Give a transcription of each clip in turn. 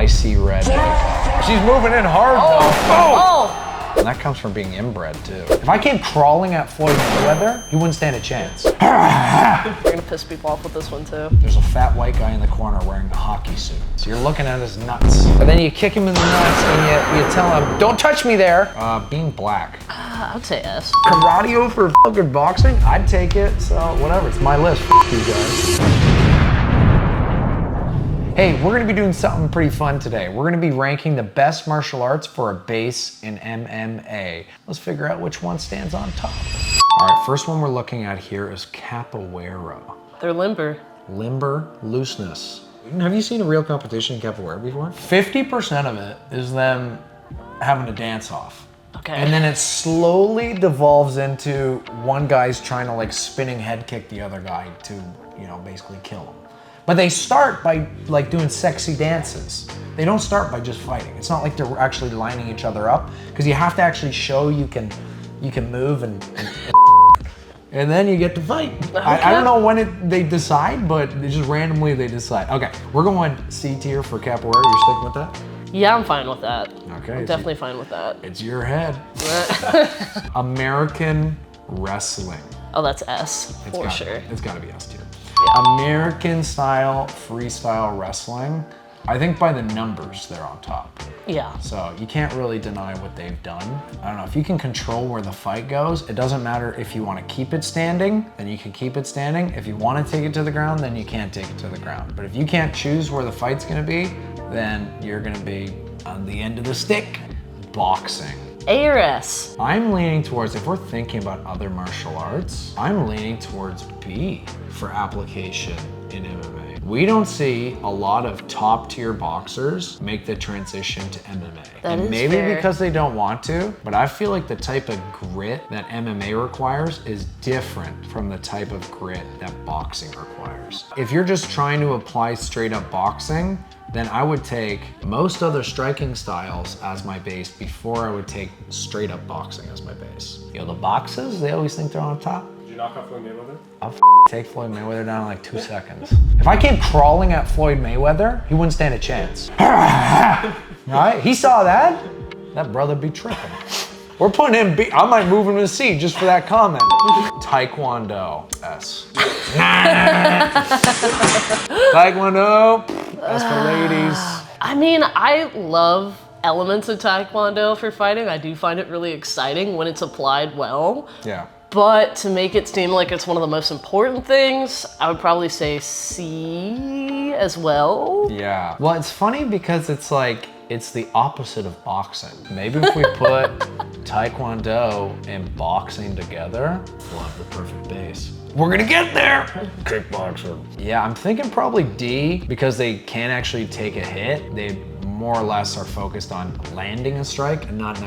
I see red. She's moving in hard though. Oh! And that comes from being inbred too. If I came crawling at Floyd Mayweather, he wouldn't stand a chance. You're gonna piss people off with this one too. There's a fat white guy in the corner wearing a hockey suit. So you're looking at his nuts. But then you kick him in the nuts and you tell him, don't touch me there. Being black. I'd say S. Karate over fucking boxing? I'd take it, so whatever, it's my list. F you guys. Hey, we're gonna be doing something pretty fun today. We're gonna be ranking the best martial arts for a base in MMA. Let's figure out which one stands on top. All right, first one we're looking at here is capoeira. They're limber. Limber looseness. Have you seen a real competition in capoeira before? 50% of it is them having a dance off. Okay. And then it slowly devolves into one guy's trying to like spinning head kick the other guy to, you know, basically kill him. But they start by like doing sexy dances. They don't start by just fighting. It's not like they're actually lining each other up because you have to actually show you can move and then you get to fight. Okay. I don't know when they decide, but just randomly they decide. Okay, we're going C tier for capoeira. You're sticking with that? Yeah, I'm fine with that. Okay. I'm definitely fine with that. It's your head. American wrestling. Oh, that's S for sure. It's gotta be S tier. Yeah. American style freestyle wrestling. I think by the numbers they're on top. Yeah. So you can't really deny what they've done. I don't know, if you can control where the fight goes, it doesn't matter if you want to keep it standing, then you can keep it standing. If you want to take it to the ground, then you can't take it to the ground. But if you can't choose where the fight's gonna be, then you're gonna be on the end of the stick. Boxing. A or S? I'm leaning towards, if we're thinking about other martial arts, I'm leaning towards B for application in MMA. We don't see a lot of top tier boxers make the transition to MMA. That and is maybe fair. because they don't want to, but I feel like the type of grit that MMA requires is different from the type of grit that boxing requires. If you're just trying to apply straight up boxing, then I would take most other striking styles as my base before I would take straight up boxing as my base. You know, the boxes, they always think they're on top. Did you knock out Floyd Mayweather? I'll take Floyd Mayweather down in like 2 seconds. If I came crawling at Floyd Mayweather, he wouldn't stand a chance. Right? He saw that? That brother be tripping. We're putting him B. I might move him to C just for that comment. Taekwondo, S. Taekwondo, that's for ladies. I mean, I love elements of Taekwondo for fighting. I do find it really exciting when it's applied well. Yeah. But to make it seem like it's one of the most important things, I would probably say C as well. Yeah. Well, it's funny because it's like, it's the opposite of boxing. Maybe if we put Taekwondo and boxing together, we'll have the perfect base. We're gonna get there! Kickboxing. Yeah, I'm thinking probably D because they can actually take a hit. They more or less are focused on landing a strike and not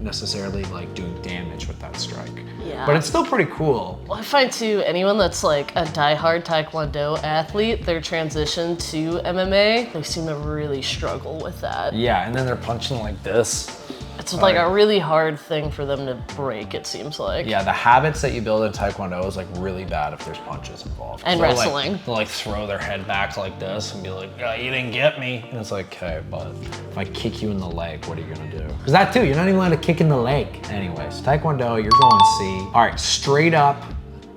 necessarily like doing damage with that strike. Yeah. But it's still pretty cool. Well, I find too, anyone that's like a diehard Taekwondo athlete, their transition to MMA, they seem to really struggle with that. Yeah, and then they're punching like this. It's like a really hard thing for them to break, it seems like. Yeah, the habits that you build in Taekwondo is like really bad if there's punches involved. And wrestling. They'll like throw their head back like this and be like, oh, you didn't get me. And it's like, okay, but if I kick you in the leg, what are you gonna do? Because that too, you're not even allowed to kick in the leg. Anyways, Taekwondo, you're going C. All right, straight up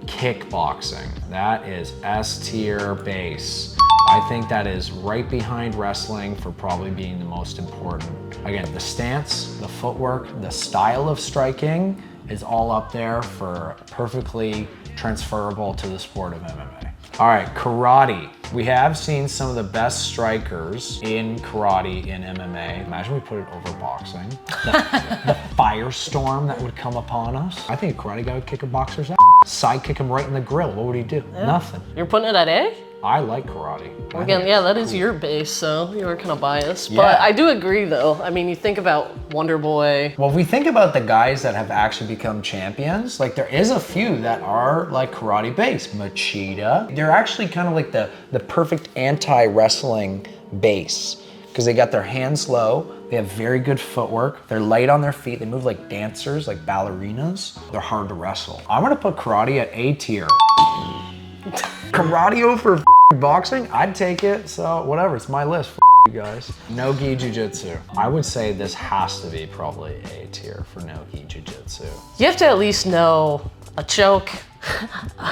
kickboxing. That is S tier base. I think that is right behind wrestling for probably being the most important. Again, the stance, the footwork, the style of striking is all up there for perfectly transferable to the sport of MMA. All right, karate. We have seen some of the best strikers in karate in MMA. Imagine we put it over boxing. The firestorm that would come upon us. I think a karate guy would kick a boxer's ass. Side kick him right in the grill. What would he do? Yeah. Nothing. You're putting it at A? I like karate. Again, yeah, that is your base, so you were kind of biased. Yeah. But I do agree, though. I mean, you think about Wonder Boy. Well, if we think about the guys that have actually become champions, like there is a few that are like karate based. Machida. They're actually kind of like the perfect anti-wrestling base because they got their hands low. They have very good footwork. They're light on their feet. They move like dancers, like ballerinas. They're hard to wrestle. I'm gonna put karate at A tier. Karate over boxing? I'd take it, so whatever, it's my list. you guys. No-gi jiu-jitsu. I would say this has to be probably A tier for no-gi jiu-jitsu. You have to at least know a choke,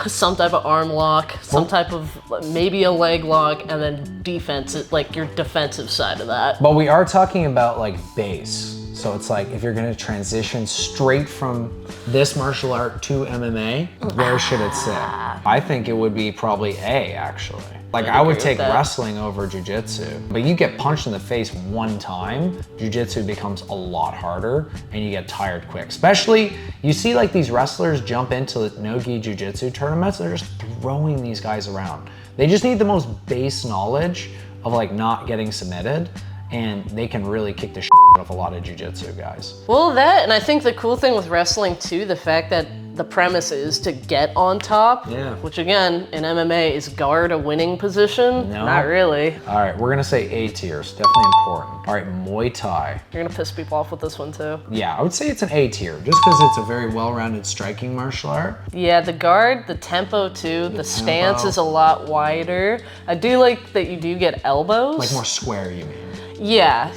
some type of arm lock, some type of maybe a leg lock, and then defense, like your defensive side of that. But we are talking about like base. So it's like if you're gonna transition straight from this martial art to MMA, where should it sit? I think it would be probably A, actually. Like I would take wrestling over jiu-jitsu, but you get punched in the face one time, jiu-jitsu becomes a lot harder and you get tired quick. Especially, you see like these wrestlers jump into no-gi jiu-jitsu tournaments, they're just throwing these guys around. They just need the most base knowledge of like not getting submitted, and they can really kick the shit out of a lot of jiu-jitsu guys. Well, that, and I think the cool thing with wrestling too, the fact that the premise is to get on top, which again, in MMA is guard a winning position. No. Not really. All right, we're gonna say A tier, it's definitely important. All right, Muay Thai. You're gonna piss people off with this one too. Yeah, I would say it's an A tier, just because it's a very well-rounded striking martial art. Yeah, the guard, the tempo too, the stance is a lot wider. I do like that you do get elbows. Like more square, you mean? Yeah.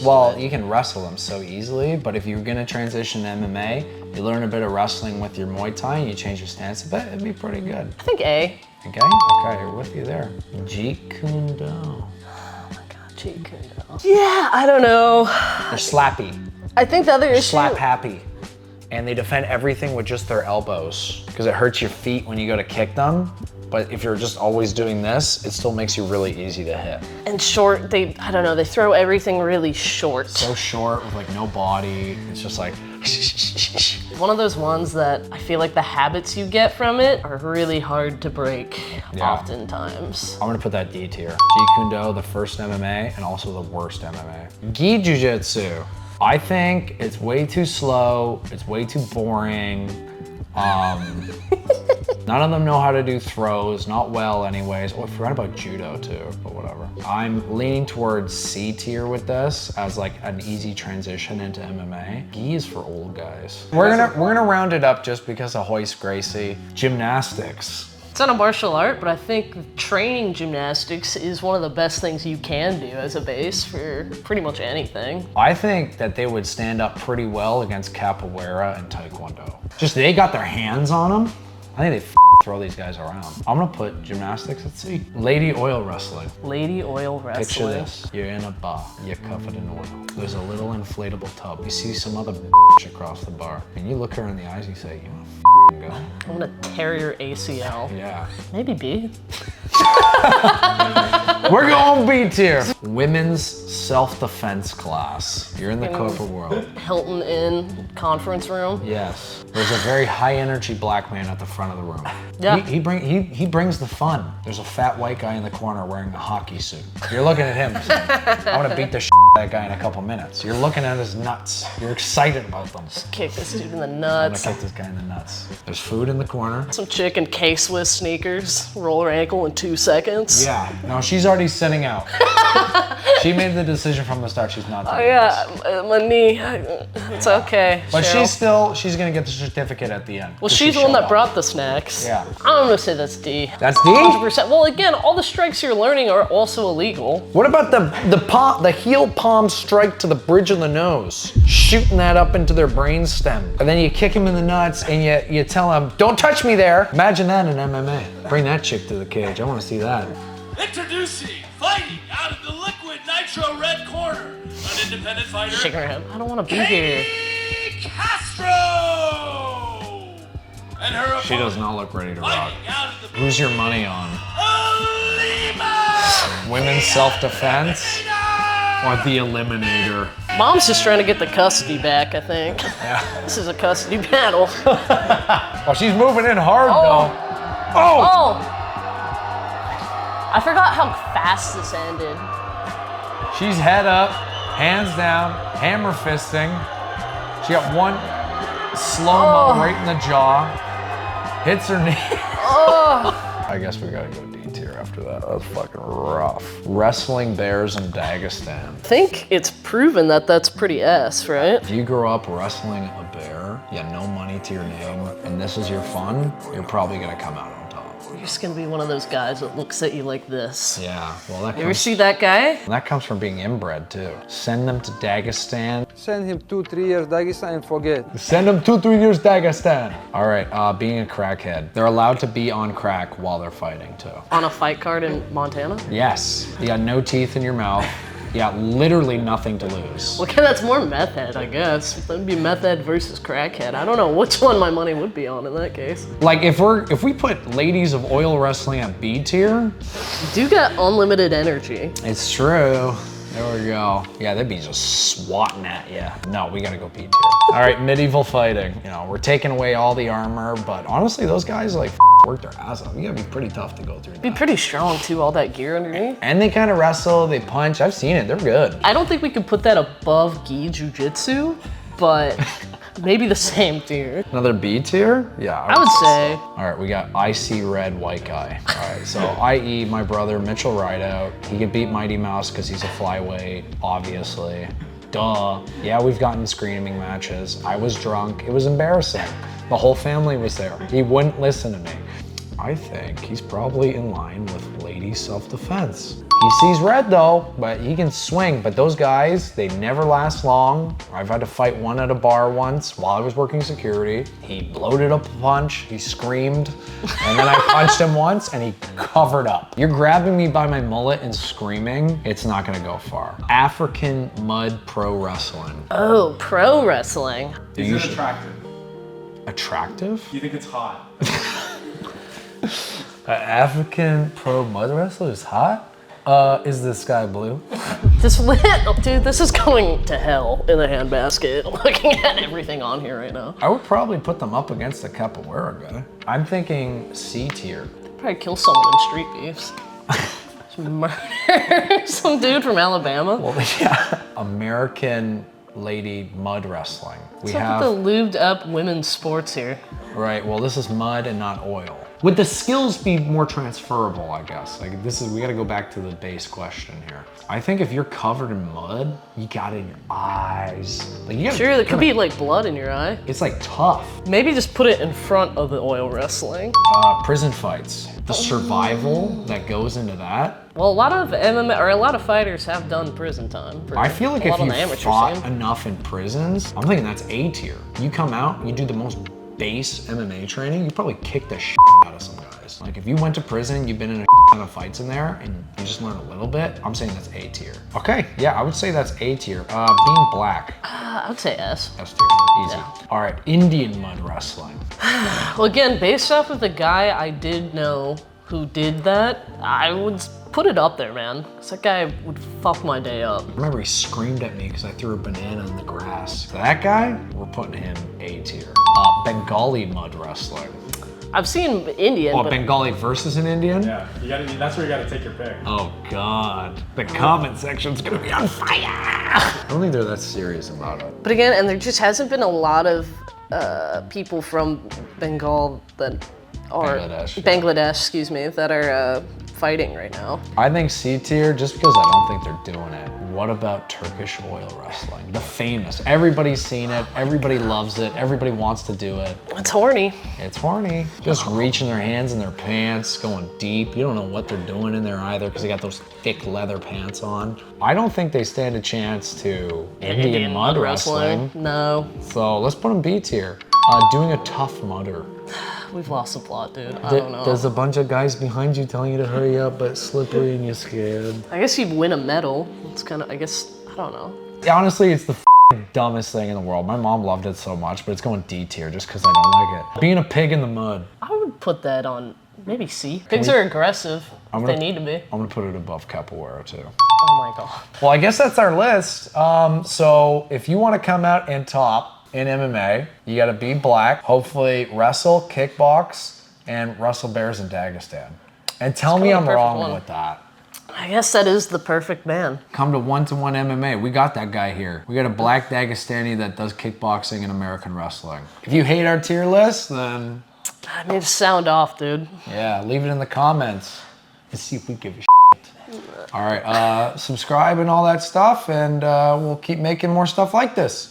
Well, you can wrestle them so easily, but if you're gonna transition to MMA, you learn a bit of wrestling with your Muay Thai and you change your stance a bit, it'd be pretty good. I think A. Okay, we're with you there. Jeet Kune Do. Oh my God, Jeet Kune Do. Yeah, I don't know. They're slappy. I think the other issue. Slap happy. And they defend everything with just their elbows because it hurts your feet when you go to kick them. But if you're just always doing this, it still makes you really easy to hit. And short, I don't know, they throw everything really short. So short with like no body. It's just like. One of those ones that I feel like the habits you get from it are really hard to break oftentimes. I'm gonna put that D tier. Jeet Kune Do, the first MMA, and also the worst MMA. Gi Jiu-Jitsu. I think it's way too slow, it's way too boring. None of them know how to do throws, not well anyways. Oh, I forgot about judo too, but whatever. I'm leaning towards C tier with this as like an easy transition into MMA. Gi is for old guys. We're gonna round it up just because of Hoist Gracie. Gymnastics. It's not a martial art, but I think training gymnastics is one of the best things you can do as a base for pretty much anything. I think that they would stand up pretty well against capoeira and taekwondo. Just they got their hands on them. I think they throw these guys around. I'm gonna put gymnastics at C. Lady oil wrestling. Lady oil wrestling. Picture this, you're in a bar, you're covered in oil. There's a little inflatable tub. You see some other across the bar, and you look her in the eyes and you say, you wanna go? I'm gonna tear your ACL. Yeah. Maybe B. We're going B tier. Women's self-defense class. You're in the corporate world. Hilton Inn conference room. Yes. There's a very high energy black man at the front of the room. Yeah. He brings the fun. There's a fat white guy in the corner wearing a hockey suit. You're looking at him saying, I want to beat the shit out of that guy in a couple minutes. You're looking at his nuts. You're excited about them. Just kick this dude in the I'm nuts. gonna kick this guy in the nuts. There's food in the corner. Some chick in K-Swiss sneakers, roll her ankle in 2 seconds. Yeah, no, she's already sitting out. She made the decision from the start she's not doing Oh yeah, my knee, it's okay. But Cheryl. she's gonna get the certificate at the end. Well, she's the one that brought the snacks. Yeah. I'm gonna say that's D. That's D? 100%. Well, again, all the strikes you're learning are also illegal. What about the heel palm strike to the bridge of the nose? Shooting that up into their brain stem. And then you kick him in the nuts and you tell him, don't touch me there. Imagine that in MMA. Bring that chick to the cage. I wanna see that. Introducing, fighting out of the liquid nitro red corner, an independent fighter, Shaking her head. I don't want to be here. Castro! And her She does not look ready to rock. fighting out of the Who's your money on? Lima! Women's self-defense or the Eliminator? Mom's just trying to get the custody back, I think. Yeah. This is a custody battle. Well, she's moving in hard though. Oh! I forgot how fast this ended. She's head up, hands down, hammer fisting. She got one slow-mo right in the jaw. Hits her knee. I guess we gotta go D tier after that. That was fucking rough. Wrestling bears in Dagestan. I think it's proven that that's pretty S, right? If you grow up wrestling a bear, you have no money to your name, and this is your fun, you're probably gonna come out on top. You just gonna be one of those guys that looks at you like this. Yeah, well, that You ever see that guy? comes from being inbred too. Send them to Dagestan. Send him 2-3 years Dagestan and forget. Send them 2-3 years Dagestan. All right, being a crackhead. They're allowed to be on crack while they're fighting too. On a fight card in Montana? Yes, you got no teeth in your mouth. You got literally nothing to lose. Okay, that's more meth head, I guess. That'd be meth head versus crackhead. I don't know which one my money would be on in that case. Like if we put ladies of oil wrestling at B tier, You do got unlimited energy. it's true. There we go. Yeah, they'd be just swatting at you. No, we gotta go B tier. All right, medieval fighting. You know, we're taking away all the armor, but honestly, those guys like work their ass off. You gotta be pretty tough to go through Be that. pretty strong too, all that gear underneath. And they kind of wrestle, they punch. I've seen it, they're good. I don't think we could put that above gi jujitsu, but maybe the same tier. Another B tier? Yeah, I would say. All right, we got icy red white guy. All right, so i.e. my brother Mitchell Rideout. He could beat Mighty Mouse because he's a flyweight, obviously. Duh. Yeah, we've gotten screaming matches. I was drunk. It was embarrassing. The whole family was there. He wouldn't listen to me. I think he's probably in line with lady self-defense. He sees red though, but he can swing. But those guys, they never last long. I've had to fight one at a bar once while I was working security. He loaded up a punch, he screamed, and then I punched him once and he covered up. You're grabbing me by my mullet and screaming, it's not gonna go far. African mud pro wrestling. Oh, pro wrestling. Is it attractive? Attractive? Do you think it's hot? African pro mud wrestler is hot? Is the sky blue? This lit, dude, this is going to hell in the handbasket. Looking at everything on here right now. I would probably put them up against the capoeira guy. I'm thinking C tier. Probably kill someone in street beefs. Just murder some dude from Alabama. Well, yeah. American lady mud wrestling. We What's up with the lubed up women's sports here? right, well, this is mud and not oil. Would the skills be more transferable, I guess? Like we gotta go back to the base question here. I think if you're covered in mud, you got it in your eyes. Like you gotta, Sure, there could be like blood in your eye. it's like tough. Maybe just put it in front of the oil wrestling. Prison fights. The survival that goes into that. Well, a lot of MMA or a lot of fighters have done prison time. I feel like a if lot on you the amateur fought scene. enough in prisons, I'm thinking that's A tier. You come out, you do the most base MMA training, you probably kick the shit out of some guys. Like if you went to prison, you've been in a ton of fights in there, and you just learn a little bit, I'm saying that's A tier. Okay, yeah, I would say that's A tier. Being black, I would say S. S tier, easy. All right, Indian mud wrestling. Well, again, based off of the guy I did know who did that, I would put it up there, man. 'Cause that guy would fuck my day up. I remember he screamed at me because I threw a banana in the grass. So that guy, we're putting him A tier. Bengali mud wrestling. I've seen Indian, Oh, but Bengali versus an Indian? Yeah, that's where you gotta take your pick. Oh God, the comment section's gonna be on fire. I don't think they're that serious about it. But again, and there just hasn't been a lot of people from Bengal that are Bangladesh. excuse me, that are fighting right now. I think C tier just because I don't think they're doing it. What about Turkish oil wrestling? The famous. Everybody's seen it. Everybody loves it. Everybody wants to do it. It's horny. It's horny. Just reaching their hands in their pants, going deep. You don't know what they're doing in there either because they got those thick leather pants on. I don't think they stand a chance to Indian mud wrestling. No, So let's put them B tier. Doing a tough mudder. we've lost the plot, dude. I don't know. There's a bunch of guys behind you telling you to hurry up, but it's slippery and you're scared. I guess you'd win a medal. It's kind of, I guess, I don't know. Honestly, it's the dumbest thing in the world. My mom loved it so much, but it's going D tier just because I don't like it. Being a pig in the mud. I would put that on maybe C. Pigs are aggressive. They need to be. I'm gonna put it above capoeira too. Oh my god. Well, I guess that's our list. So if you want to come out and top in MMA, you got to be black. Hopefully wrestle, kickbox, and wrestle bears in Dagestan. And tell me kinda I'm the perfect wrong one. with that. I guess that is the perfect man. Come to 1-to-1 MMA. We got that guy here. We got a black Dagestani that does kickboxing and American wrestling. If you hate our tier list, then I need to sound off, dude. yeah, leave it in the comments and see if we give a shit. All right, subscribe and all that stuff, and we'll keep making more stuff like this.